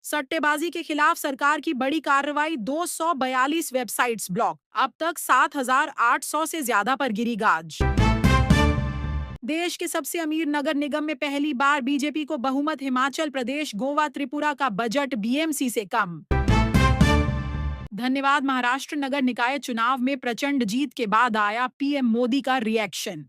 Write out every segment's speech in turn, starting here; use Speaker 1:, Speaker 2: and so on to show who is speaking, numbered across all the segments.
Speaker 1: सट्टेबाजी के खिलाफ सरकार की बड़ी कार्रवाई, 242 वेबसाइट्स ब्लॉक, अब तक 7,800 से ज्यादा पर गिरी गाज। देश के सबसे अमीर नगर निगम में पहली बार बीजेपी को बहुमत, हिमाचल प्रदेश, गोवा, त्रिपुरा का बजट बीएमसी से कम। धन्यवाद। महाराष्ट्र नगर निकाय चुनाव में प्रचंड जीत के बाद आया पीएम मोदी का रिएक्शन।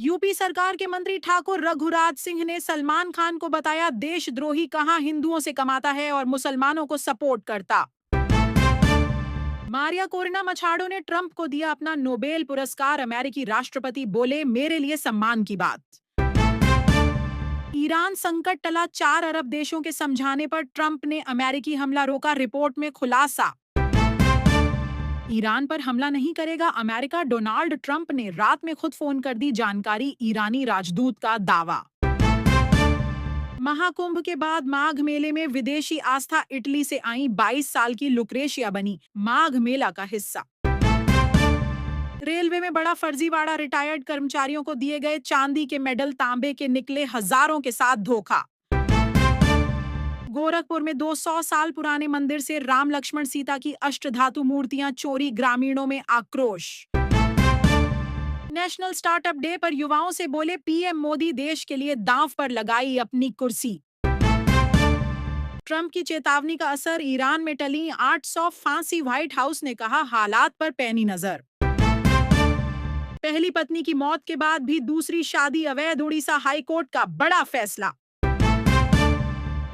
Speaker 1: यूपी सरकार के मंत्री ठाकुर रघुराज सिंह ने सलमान खान को बताया देशद्रोही, कहां हिंदुओं से कमाता है और मुसलमानों को सपोर्ट करता। मारिया कोरिना मछाडो ने ट्रंप को दिया अपना नोबेल पुरस्कार, अमेरिकी राष्ट्रपति बोले मेरे लिए सम्मान की बात। ईरान संकट टला, 4 अरब देशों के समझाने पर ट्रंप ने अमेरिकी हमला रोका, रिपोर्ट में खुलासा। ईरान पर हमला नहीं करेगा अमेरिका, डोनाल्ड ट्रंप ने रात में खुद फोन कर दी जानकारी, ईरानी राजदूत का दावा। महाकुंभ के बाद माघ मेले में विदेशी आस्था, इटली से आई 22 साल की लुक्रेशिया बनी माघ मेला का हिस्सा। रेलवे में बड़ा फर्जीवाड़ा, रिटायर्ड कर्मचारियों को दिए गए चांदी के मेडल, तांबे के निकले हजारों के साथ धोखा। गोरखपुर में 200 साल पुराने मंदिर से राम लक्ष्मण सीता की अष्टधातु मूर्तियां चोरी, ग्रामीणों में आक्रोश। नेशनल स्टार्टअप डे पर युवाओं से बोले पीएम मोदी, देश के लिए दांव पर लगाई अपनी कुर्सी। ट्रंप की चेतावनी का असर, ईरान में टली 800 फांसी, व्हाइट हाउस ने कहा हालात पर पैनी नजर। पहली पत्नी की मौत के बाद भी दूसरी शादी अवैध, उड़ीसा हाईकोर्ट का बड़ा फैसला।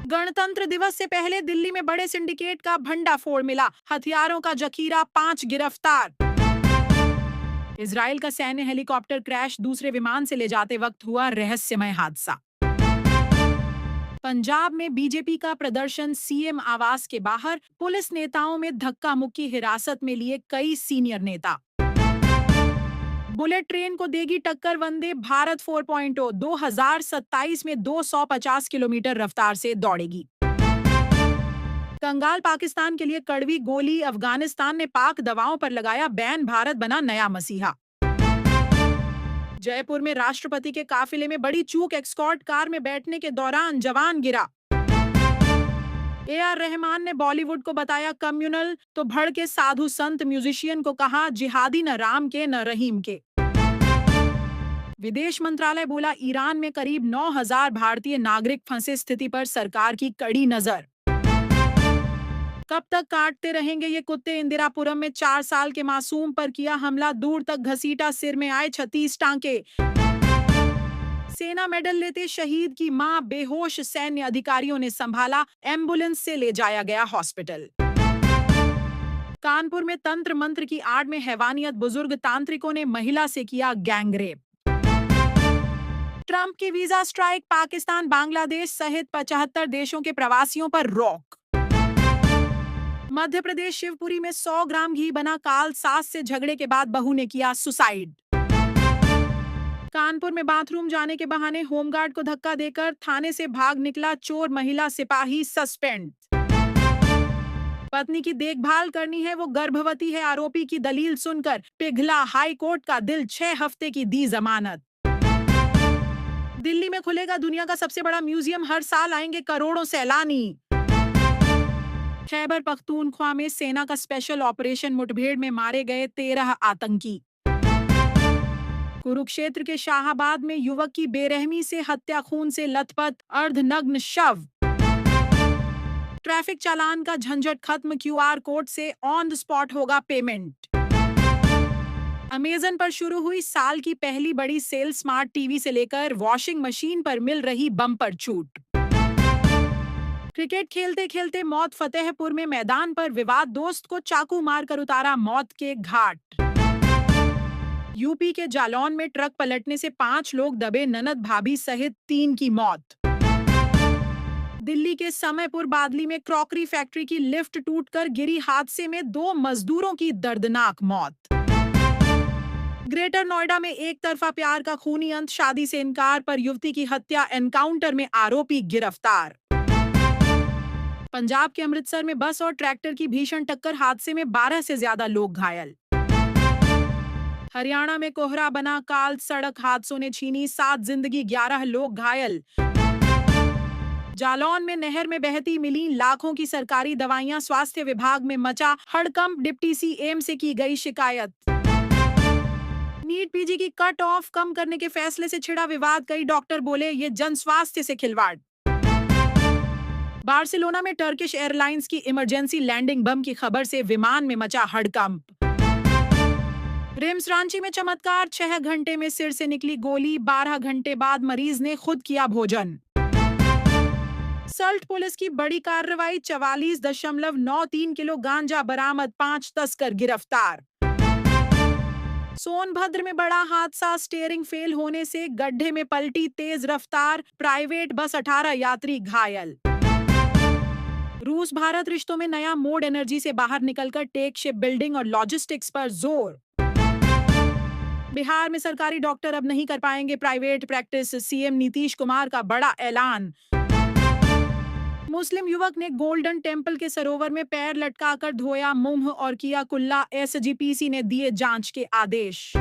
Speaker 1: गणतंत्र दिवस से पहले दिल्ली में बड़े सिंडिकेट का भंडाफोड़ मिला, हथियारों का जखीरा, 5 गिरफ्तार। इजराइल का सैन्य हेलीकॉप्टर क्रैश, दूसरे विमान से ले जाते वक्त हुआ रहस्यमय हादसा। पंजाब में बीजेपी का प्रदर्शन, सीएम आवास के बाहर पुलिस नेताओं में धक्का मुक्की, हिरासत में लिए कई सीनियर नेता। बुलेट ट्रेन को देगी टक्कर वंदे भारत 4.0, 2027 में 250 किलोमीटर रफ्तार से दौड़ेगी। कंगाल पाकिस्तान के लिए कड़वी गोली, अफगानिस्तान ने पाक दवाओं पर लगाया बैन, भारत बना नया मसीहा। जयपुर में राष्ट्रपति के काफिले में बड़ी चूक, एस्कॉर्ट कार में बैठने के दौरान जवान गिरा। AR रहमान ने बॉलीवुड को बताया कम्युनल, तो भड़के साधु संत म्यूजिशियन को कहा जिहादी, न राम के न रहीम के। विदेश मंत्रालय बोला ईरान में करीब 9,000 भारतीय नागरिक फंसे, स्थिति पर सरकार की कड़ी नजर। कब तक काटते रहेंगे ये कुत्ते, इंदिरापुरम में 4 साल के मासूम पर किया हमला, दूर तक घसीटा, सिर में आए 36 टांके। सेना मेडल लेते शहीद की मां बेहोश, सैन्य अधिकारियों ने संभाला, एम्बुलेंस से ले जाया गया हॉस्पिटल। कानपुर में तंत्र मंत्र की आड़ में हैवानियत, बुजुर्ग तांत्रिकों ने महिला से किया गैंगरेप। ट्रंप की वीजा स्ट्राइक, पाकिस्तान, बांग्लादेश सहित 75 देशों के प्रवासियों पर रोक। मध्य प्रदेश शिवपुरी में 100 ग्राम घी बना काल, सास से झगड़े के बाद बहू ने किया सुसाइड। कानपुर में बाथरूम जाने के बहाने होमगार्ड को धक्का देकर थाने से भाग निकला चोर, महिला सिपाही सस्पेंड। पत्नी की देखभाल करनी है, वो गर्भवती है, आरोपी की दलील सुनकर पिघला हाई कोर्ट का दिल, 6 हफ्ते की दी जमानत। दिल्ली में खुलेगा दुनिया का सबसे बड़ा म्यूजियम, हर साल आएंगे करोड़ों सैलानी। खैबर पख्तूनख्वा में सेना का स्पेशल ऑपरेशन, मुठभेड़ में मारे गए 13 आतंकी। कुरुक्षेत्र के शाहाबाद में युवक की बेरहमी से हत्या, खून से लथपथ अर्धनग्न शव। ट्रैफिक चालान का झंझट खत्म, QR कोड से ऑन द स्पॉट होगा पेमेंट। अमेजन पर शुरू हुई साल की पहली बड़ी सेल, स्मार्ट टीवी से लेकर वॉशिंग मशीन पर मिल रही बम्पर छूट। क्रिकेट खेलते खेलते मौत, फतेहपुर में मैदान पर विवाद, दोस्त को चाकू मारकर उतारा मौत के घाट। यूपी के जालौन में ट्रक पलटने से 5 लोग दबे, ननद भाभी सहित 3 की मौत। दिल्ली के समयपुर बादली में क्रॉकरी फैक्ट्री की लिफ्ट टूटकर गिरी, हादसे में 2 मजदूरों की दर्दनाक मौत। ग्रेटर नोएडा में एक तरफा प्यार का खूनी अंत, शादी से इनकार पर युवती की हत्या, एनकाउंटर में आरोपी गिरफ्तार। पंजाब के अमृतसर में बस और ट्रैक्टर की भीषण टक्कर, हादसे में 12 से ज्यादा लोग घायल। हरियाणा में कोहरा बना काल, सड़क हादसों ने छीनी 7 जिंदगी, 11 लोग घायल। जालौन में नहर में बहती मिली लाखों की सरकारी दवाइयां, स्वास्थ्य विभाग में मचा हड़कंप, डिप्टी सीएम से की गई शिकायत। नीट पीजी की कट ऑफ कम करने के फैसले से छिड़ा विवाद, कई डॉक्टर बोले ये जन स्वास्थ्य से खिलवाड़। बार्सिलोना में टर्किश एयरलाइंस की इमरजेंसी लैंडिंग बम की खबर से विमान में मचा हड़कंप। रिम्स रांची में चमत्कार, 6 घंटे में सिर से निकली गोली, 12 घंटे बाद मरीज ने खुद किया भोजन। सल्ट पुलिस की बड़ी कार्रवाई, 44.93 किलो गांजा बरामद, 5 तस्कर गिरफ्तार। सोनभद्र में बड़ा हादसा, स्टीयरिंग फेल होने से गड्ढे में पलटी तेज रफ्तार, प्राइवेट बस, 18 यात्री घायल। रूस भारत रिश्तों में नया मोड, एनर्जी से बाहर निकलकर टेक शिप बिल्डिंग और लॉजिस्टिक्स पर जोर। बिहार में सरकारी डॉक्टर अब नहीं कर पाएंगे private practice, CM Nitish Kumar का बड़ा ऐलान। मुस्लिम युवक ने गोल्डन टेम्पल के सरोवर में पैर लटकाकर धोया मुंह और किया कुल्ला, एसजीपीसी ने दिए जांच के आदेश।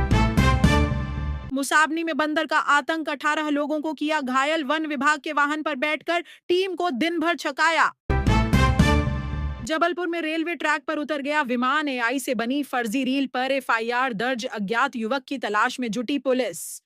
Speaker 1: मुसाबनी में बंदर का आतंक, 18 लोगों को किया घायल, वन विभाग के वाहन पर बैठकर टीम को दिन भर छकाया। जबलपुर में रेलवे ट्रैक पर उतर गया विमान, एआई से बनी फर्जी रील पर एफआईआर दर्ज, अज्ञात युवक की तलाश में जुटी पुलिस।